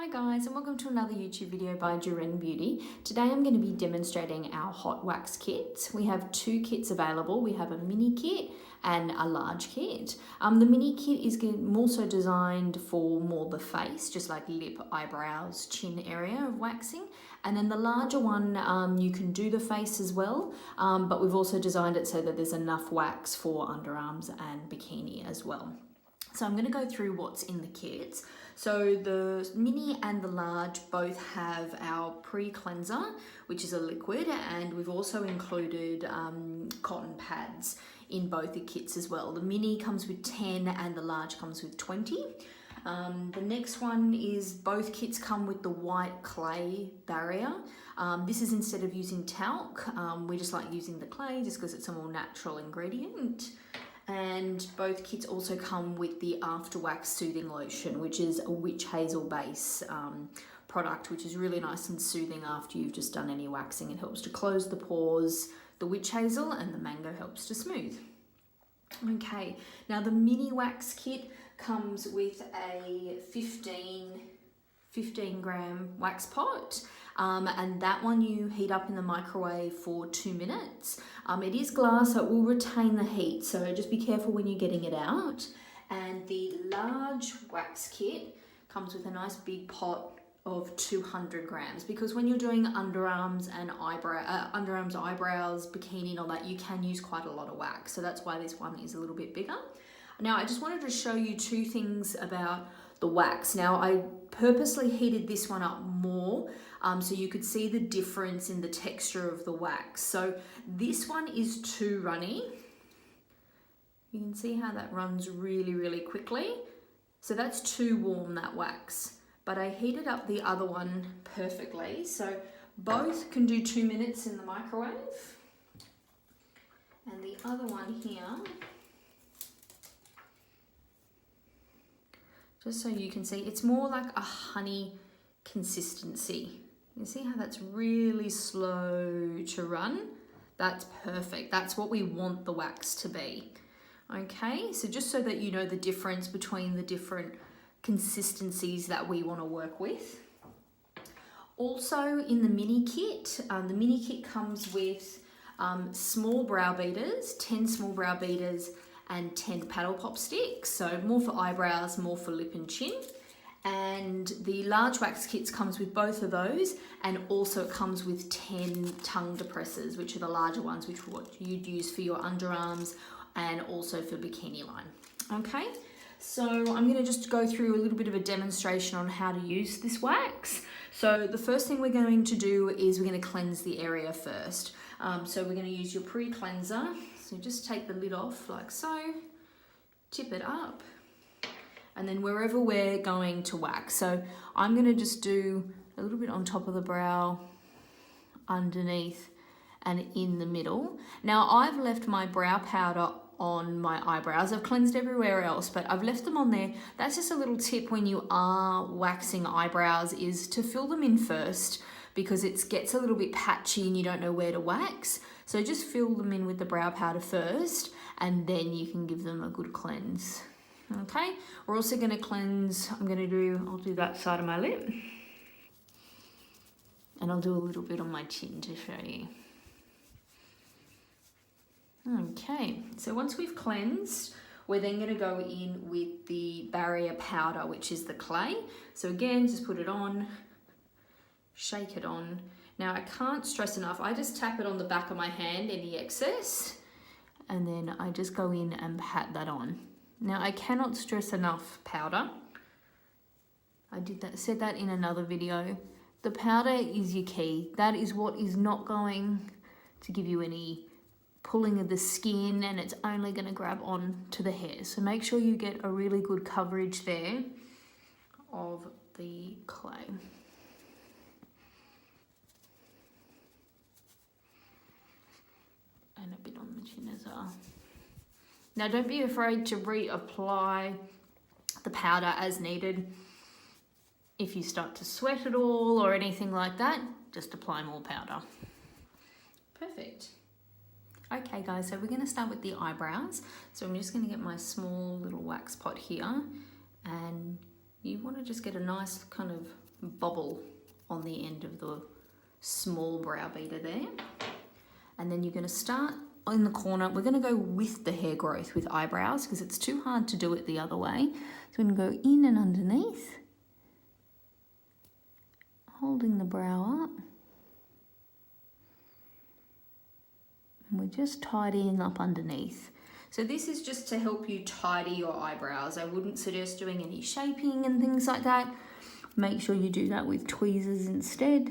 Hi guys, and welcome to another YouTube video by Juren Beauty. Today I'm going to be demonstrating our hot wax kits. We have two kits available. We have a mini kit and a large kit. The mini kit is more so designed for more the face, just like lip, eyebrows, chin area of waxing. And then the larger one, you can do the face as well, but we've also designed it so that there's enough wax for underarms and bikini as well. So I'm going to go through what's in the kits. So the mini and the large both have our pre-cleanser, which is a liquid, and we've also included cotton pads in both the kits as well. The mini comes with 10 and the large comes with 20. The next one is both kits come with the white clay barrier. This is instead of using talc, we just like using the clay just because it's a more natural ingredient. And both kits also come with the After Wax Soothing Lotion, which is a witch hazel base product, which is really nice and soothing after you've just done any waxing. It helps to close the pores, the witch hazel, and the mango helps to smooth. Okay, now the mini wax kit comes with a 15 gram wax pot, and that one you heat up in the microwave for 2 minutes. It is glass, so it will retain the heat, so just be careful when you're getting it out. And the large wax kit comes with a nice big pot of 200 grams, because when you're doing underarms and eyebrows, bikini and all that, you can use quite a lot of wax, so that's why this one is a little bit bigger. Now I just wanted to show you two things about the wax. Now I purposely heated this one up more so you could see the difference in the texture of the wax. So this one is too runny. You can see how that runs really quickly. So that's too warm, that wax. But I heated up the other one perfectly. So both can do 2 minutes in the microwave. And the other one here, just so you can see, it's more like a honey consistency. You see how that's really slow to run? That's perfect. That's what we want the wax to be. Okay, so just so that you know the difference between the different consistencies that we want to work with. Also in the mini kit comes with small brow beaters, 10 small brow beaters, and 10 paddle pop sticks, so more for eyebrows, more for lip and chin. And the large wax kits comes with both of those, and also it comes with 10 tongue depressors, which are the larger ones, which are what you'd use for your underarms and also for bikini line. Okay, so I'm going to just go through a little bit of a demonstration on how to use this wax. So the first thing we're going to do is we're going to cleanse the area first. So we're going to use your pre-cleanser. So just take the lid off like so, tip it up, and then wherever we're going to wax. So I'm going to just do a little bit on top of the brow, underneath, and in the middle. Now I've left my brow powder on my eyebrows. I've cleansed everywhere else, but I've left them on there. That's just a little tip when you are waxing eyebrows, is to fill them in first, because it gets a little bit patchy and you don't know where to wax. So just fill them in with the brow powder first, and then you can give them a good cleanse. Okay, we're also going to cleanse, I'll do that side of my lip, and I'll do a little bit on my chin to show you. Okay, so once we've cleansed, we're then going to go in with the barrier powder, which is the clay. So again, just put it on, shake it on. Now I can't stress enough, I just tap it on the back of my hand, any excess, and then I just go in and pat that on. Now I cannot stress enough powder. I said that in another video. The powder is your key. That is what is not going to give you any pulling of the skin, and it's only going to grab on to the hair. So make sure you get a really good coverage there of the clay. And a bit on the chin as well. Now don't be afraid to reapply the powder as needed. If you start to sweat at all or anything like that, just apply more powder. Perfect. Okay guys, so we're going to start with the eyebrows. So I'm just going to get my small little wax pot here, and you want to just get a nice kind of bobble on the end of the small brow beater there. And then you're going to start in the corner. We're going to go with the hair growth with eyebrows because it's too hard to do it the other way. So we're going to go in and underneath, holding the brow up. And we're just tidying up underneath. So this is just to help you tidy your eyebrows. I wouldn't suggest doing any shaping and things like that. Make sure you do that with tweezers instead.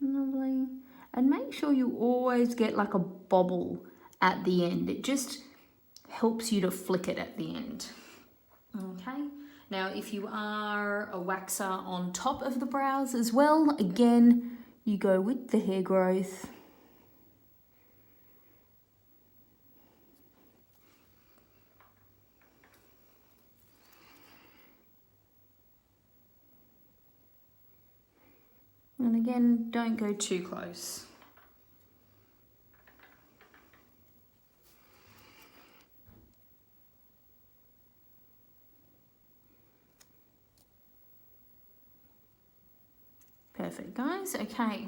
Lovely. And make sure you always get like a bobble at the end. It just helps you to flick it at the end. Okay. Now, if you are a waxer on top of the brows as well, again, you go with the hair growth. And again, don't go too close. Perfect, guys. Okay.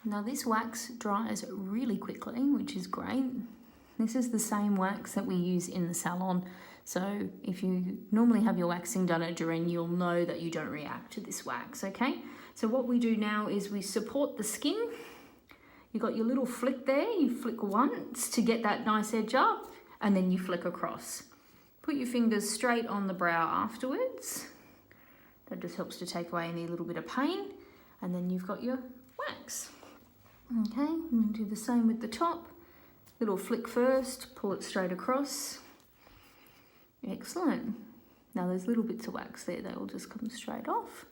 Now this wax dries really quickly, which is great. This is the same wax that we use in the salon. So if you normally have your waxing done at Juren, you'll know that you don't react to this wax, okay? So what we do now is we support the skin. You got your little flick there. You flick once to get that nice edge up, and then you flick across. Put your fingers straight on the brow afterwards. That just helps to take away any little bit of pain. And then you've got your wax. Okay, I'm going to do the same with the top. Little flick first, pull it straight across. Excellent. Now there's little bits of wax there, they will just come straight off.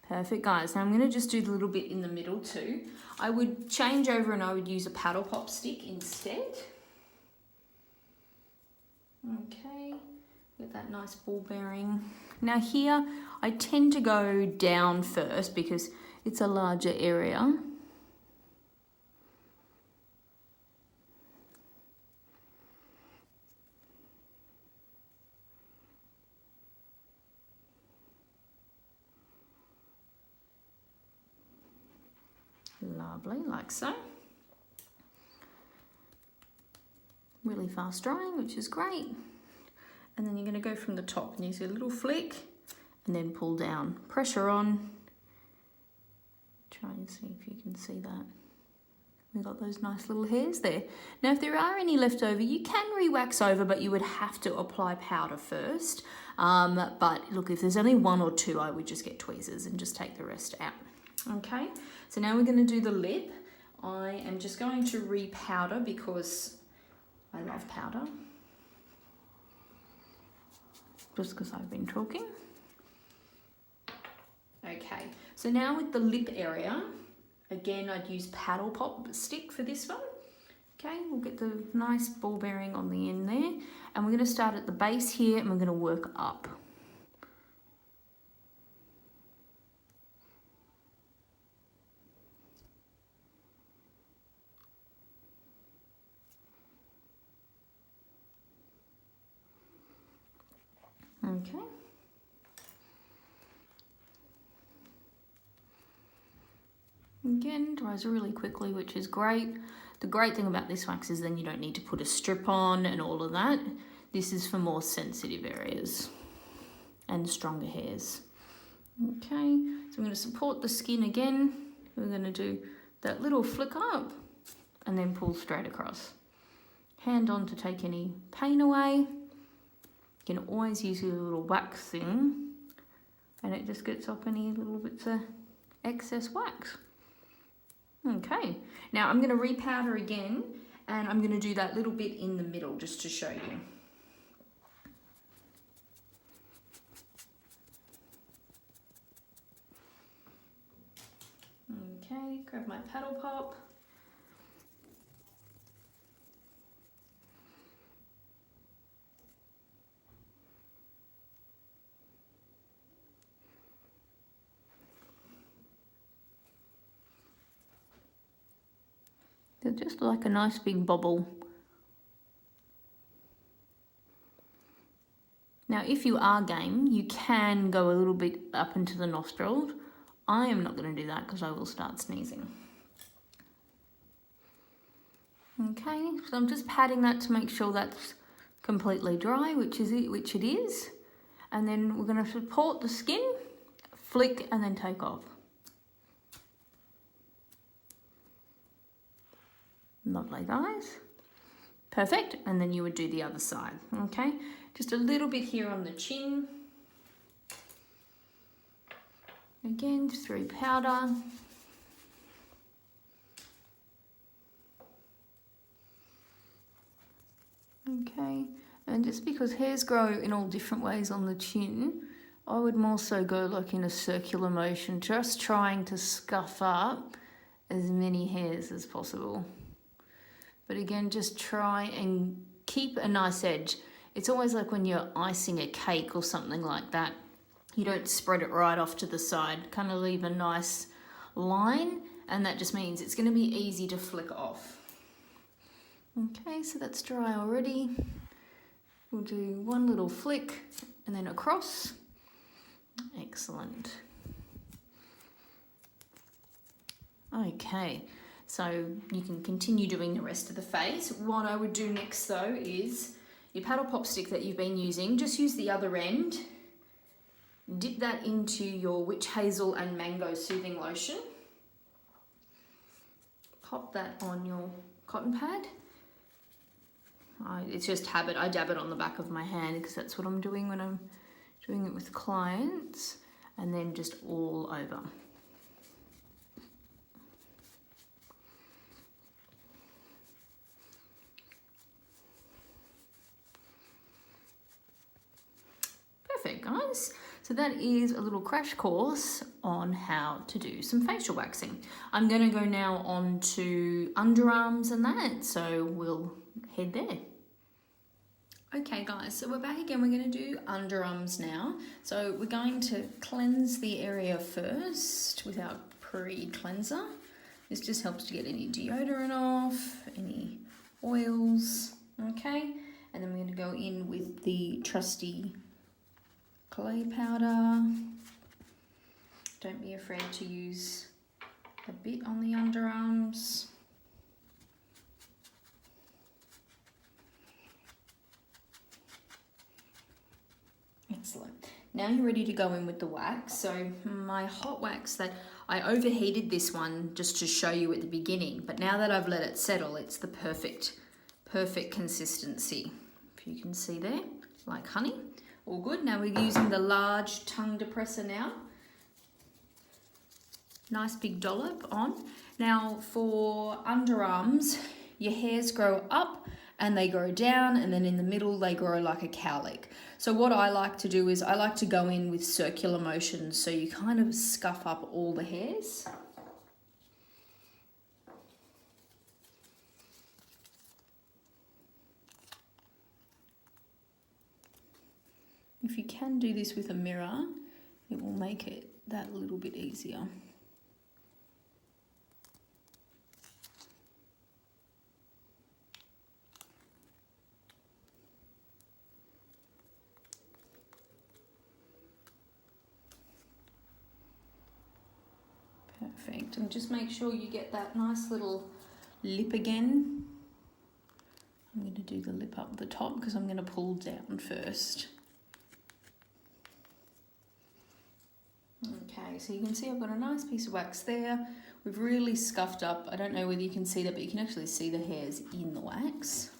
Perfect, guys. Now I'm going to just do the little bit in the middle too. I would change over and I would use a paddle pop stick instead. Okay, get that nice ball bearing. Now here, I tend to go down first because it's a larger area. Lovely, like so. Really fast drying, which is great. And then you're going to go from the top and use a little flick and then pull down. Pressure on. Try and see if you can see that. We've got those nice little hairs there. Now, if there are any left over, you can re-wax over, but you would have to apply powder first. But look, if there's only one or two, I would just get tweezers and just take the rest out. Okay, so now we're going to do the lip. I am just going to re-powder because I love powder. Just because I've been talking. Okay, so now with the lip area, again, I'd use paddle pop stick for this one. Okay, we'll get the nice ball bearing on the end there. And we're going to start at the base here and we're going to work up. Okay. Again, dries really quickly, which is great. The great thing about this wax is then you don't need to put a strip on and all of that. This is for more sensitive areas and stronger hairs. Okay, so I'm going to support the skin again. We're going to do that little flick up and then pull straight across. Hand on to take any pain away. You can always use your little wax thing and it just gets off any little bits of excess wax. Okay, now I'm going to repowder again and I'm going to do that little bit in the middle just to show you. Okay, grab my paddle pop. They're just like a nice big bubble. Now, if you are game, you can go a little bit up into the nostril. I am not going to do that because I will start sneezing. Okay, so I'm just patting that to make sure that's completely dry, which it is. And then we're going to support the skin, flick, and then take off. Lovely, guys. Perfect. And then you would do the other side, okay? Just a little bit here on the chin. Again, through powder. Okay, and just because hairs grow in all different ways on the chin, I would more so go like in a circular motion, just trying to scuff up as many hairs as possible. But again, just try and keep a nice edge. It's always like when you're icing a cake or something like that. You don't spread it right off to the side, kind of leave a nice line, and that just means it's going to be easy to flick off. Okay, so that's dry already. We'll do one little flick and then across. Excellent. Okay, so you can continue doing the rest of the face. What I would do next though is your paddle pop stick that you've been using, just use the other end, dip that into your witch hazel and mango soothing lotion, pop that on your cotton pad. It's just habit, I dab it on the back of my hand because that's what I'm doing when I'm doing it with clients, and then just all over. Perfect, guys. So that is a little crash course on how to do some facial waxing. I'm going to go now on to underarms and that, so we'll head there. Okay guys, so we're back again. We're going to do underarms now. So we're going to cleanse the area first with our pre-cleanser. This just helps to get any deodorant off, any oils, okay? And then we're going to go in with the trusty clay powder. Don't be afraid to use a bit on the underarms. Excellent. Now you're ready to go in with the wax. So my hot wax, that I overheated this one just to show you at the beginning, but now that I've let it settle, it's the perfect consistency. If you can see there, like honey. All good. Now we're using the large tongue depressor now. Nice big dollop on. Now for underarms, your hairs grow up and they grow down, and then in the middle they grow like a cowlick. So what I like to do is I like to go in with circular motions, so you kind of scuff up all the hairs. If you can do this with a mirror, it will make it that little bit easier. Perfect, and just make sure you get that nice little lip again. I'm going to do the lip up the top because I'm going to pull down first. Okay, so you can see I've got a nice piece of wax there. We've really scuffed up. I don't know whether you can see that, but you can actually see the hairs in the wax.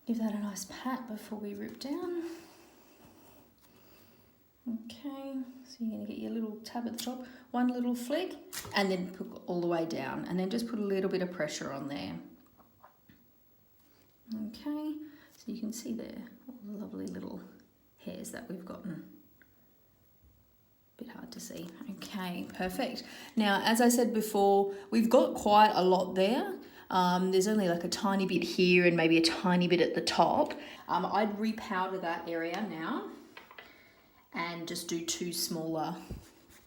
Give that a nice pat before we rip down. Okay, so you're going to get your little tab at the top, one little flick, and then put all the way down, and then just put a little bit of pressure on there. Okay, so you can see there all the lovely little hairs that we've gotten. Bit hard to see. Okay, perfect. Now, as I said before, we've got quite a lot there. There's only like a tiny bit here and maybe a tiny bit at the top. I'd repowder that area now and just do 2 smaller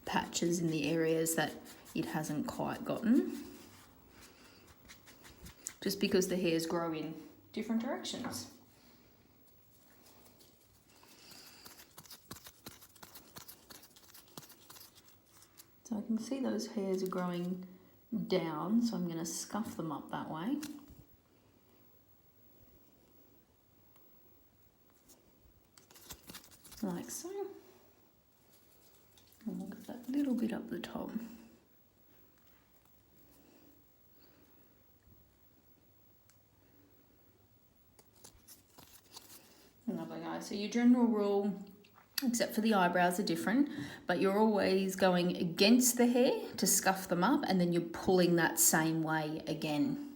patches in the areas that it hasn't quite gotten. Just because the hairs grow in different directions. So I can see those hairs are growing down, so I'm going to scuff them up that way. Like so. And we'll get that little bit up the top. Lovely, guys. So your general rule, except for the eyebrows, are different, but you're always going against the hair to scuff them up, and then you're pulling that same way again.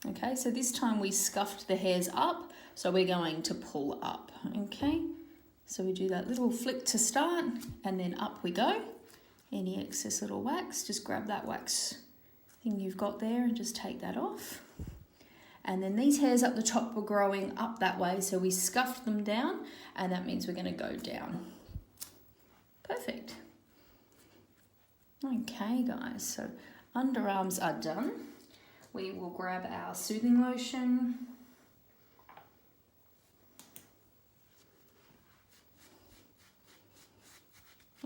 Okay, so this time we scuffed the hairs up, so we're going to pull up. Okay, so we do that little flick to start, and then up we go. Any excess little wax, just grab that wax thing you've got there and just take that off. And then these hairs up the top were growing up that way, so we scuffed them down, and that means we're going to go down. Perfect. Okay, guys, so underarms are done. We will grab our soothing lotion.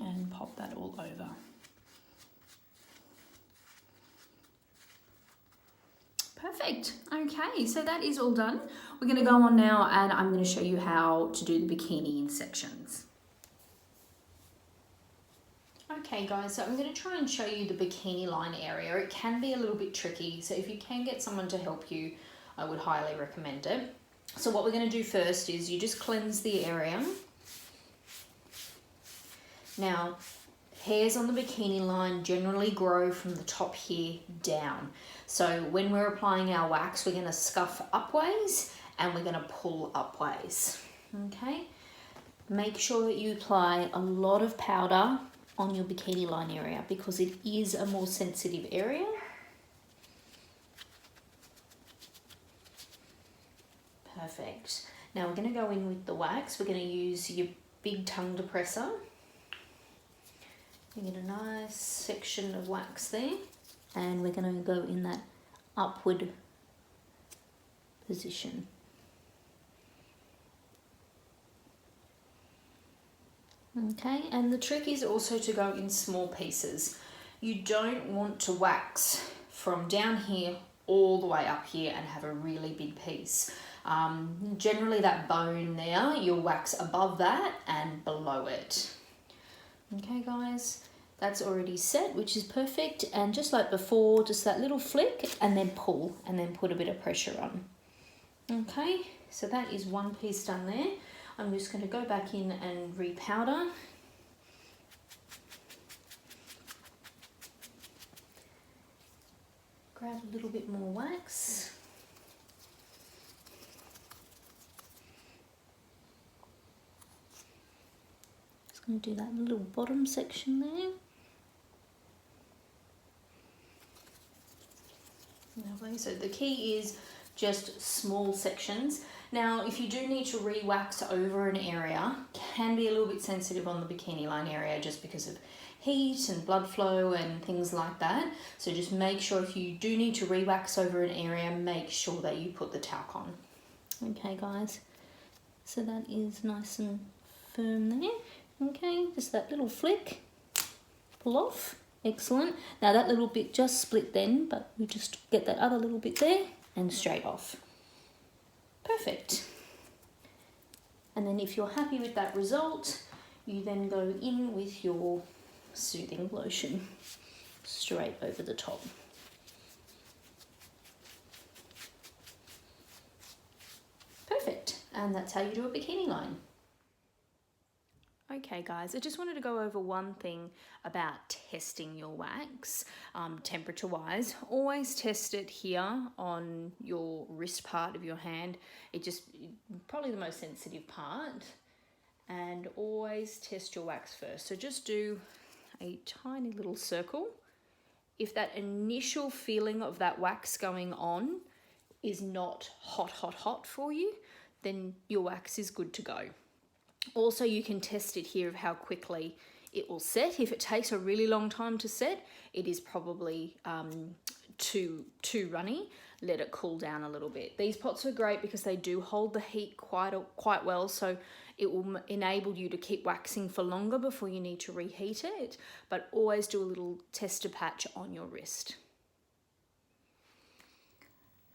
And pop that all over. Perfect. Okay, so that is all done. We're going to go on now and I'm going to show you how to do the bikini in sections. Okay guys, so I'm going to try and show you the bikini line area. It can be a little bit tricky, so if you can get someone to help you, I would highly recommend it. So what we're going to do first is you just cleanse the area. Now, hairs on the bikini line generally grow from the top here down. So when we're applying our wax, we're going to scuff upways and we're going to pull upways. Okay? Make sure that you apply a lot of powder on your bikini line area because it is a more sensitive area. Perfect. Now we're going to go in with the wax. We're going to use your big tongue depressor. You get a nice section of wax there, and we're going to go in that upward position. Okay, and the trick is also to go in small pieces. You don't want to wax from down here all the way up here and have a really big piece. Generally that bone there, you'll wax above that and below it. Okay guys, that's already set, which is perfect. And just like before, just that little flick and then pull and then put a bit of pressure on. Okay, so that is one piece done there. I'm just going to go back in and repowder. Grab a little bit more wax. Just going to do that little bottom section there. Lovely. So the key is just small sections. Now, if you do need to re-wax over an area, can be a little bit sensitive on the bikini line area just because of heat and blood flow and things like that. So just make sure if you do need to re-wax over an area, make sure that you put the talc on. Okay guys, so that is nice and firm there. Okay, just that little flick, pull off. Excellent. Now that little bit just split then, but we just get that other little bit there and straight off. Perfect. And then if you're happy with that result, you then go in with your soothing lotion straight over the top. Perfect. And that's how you do a bikini line. Okay guys, I just wanted to go over one thing about testing your wax, temperature wise. Always test it here on your wrist part of your hand. Probably the most sensitive part. And always test your wax first. So just do a tiny little circle. If that initial feeling of that wax going on is not hot, hot, hot for you, then your wax is good to go. Also, you can test it here of how quickly it will set. If it takes a really long time to set, it is probably too runny, let it cool down a little bit. These pots are great because they do hold the heat quite well, so it will enable you to keep waxing for longer before you need to reheat it, but always do a little tester patch on your wrist.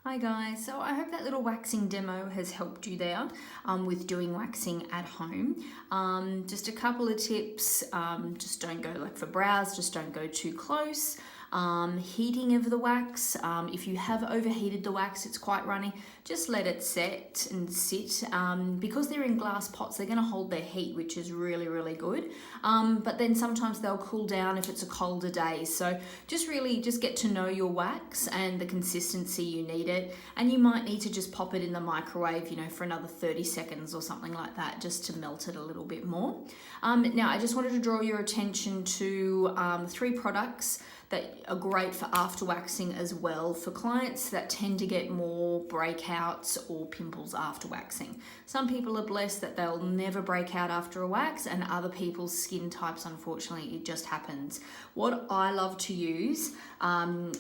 Hi guys, so I hope that little waxing demo has helped you there with doing waxing at home. Just a couple of tips, just don't go like for brows, just don't go too close. Heating of the wax, if you have overheated the wax, it's quite runny, just let it set and sit. Because they're in glass pots, they're going to hold their heat, which is really good. But then sometimes they'll cool down if it's a colder day, so just get to know your wax and the consistency you need it, and you might need to just pop it in the microwave, you know, for another 30 seconds or something like that, just to melt it a little bit more. Now I just wanted to draw your attention to 3 products that are great for after waxing as well, for clients that tend to get more breakouts or pimples after waxing. Some people are blessed that they'll never break out after a wax, and other people's skin types, unfortunately, it just happens. What I love to use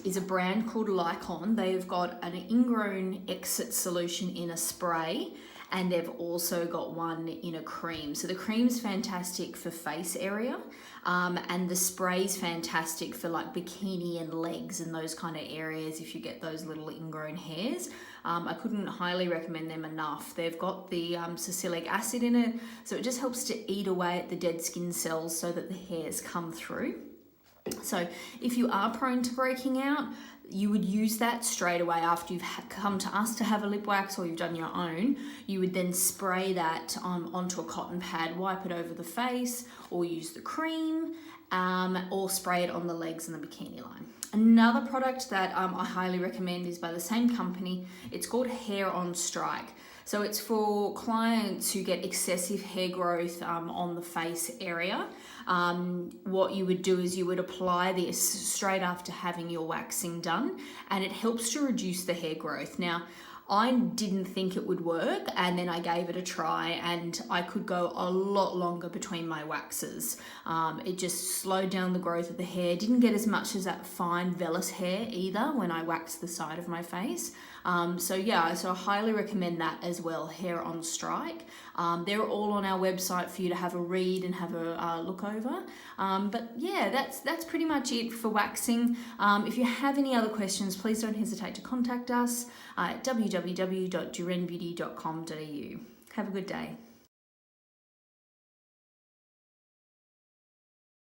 is a brand called Lycon. They've got an ingrown exit solution in a spray, and they've also got one in a cream. So the cream's fantastic for face area, and the spray's fantastic for like bikini and legs and those kind of areas if you get those little ingrown hairs. I couldn't highly recommend them enough. They've got the salicylic acid in it, so it just helps to eat away at the dead skin cells so that the hairs come through. So if you are prone to breaking out, you would use that straight away after you've come to us to have a lip wax, or you've done your own. You would then spray that onto a cotton pad, wipe it over the face, or use the cream, or spray it on the legs and the bikini line. Another product that I highly recommend is by the same company. It's called Hair on Strike. So it's for clients who get excessive hair growth on the face area. What you would do is you would apply this straight after having your waxing done, and it helps to reduce the hair growth. Now, I didn't think it would work, and then I gave it a try, and I could go a lot longer between my waxes. It just slowed down the growth of the hair. Didn't get as much as that fine vellus hair either when I waxed the side of my face. So I highly recommend that as well, Hair on Strike. They're all on our website for you to have a read and have a look over. But yeah, that's pretty much it for waxing. If you have any other questions, please don't hesitate to contact us at www.jurenbeauty.com.au. Have a good day.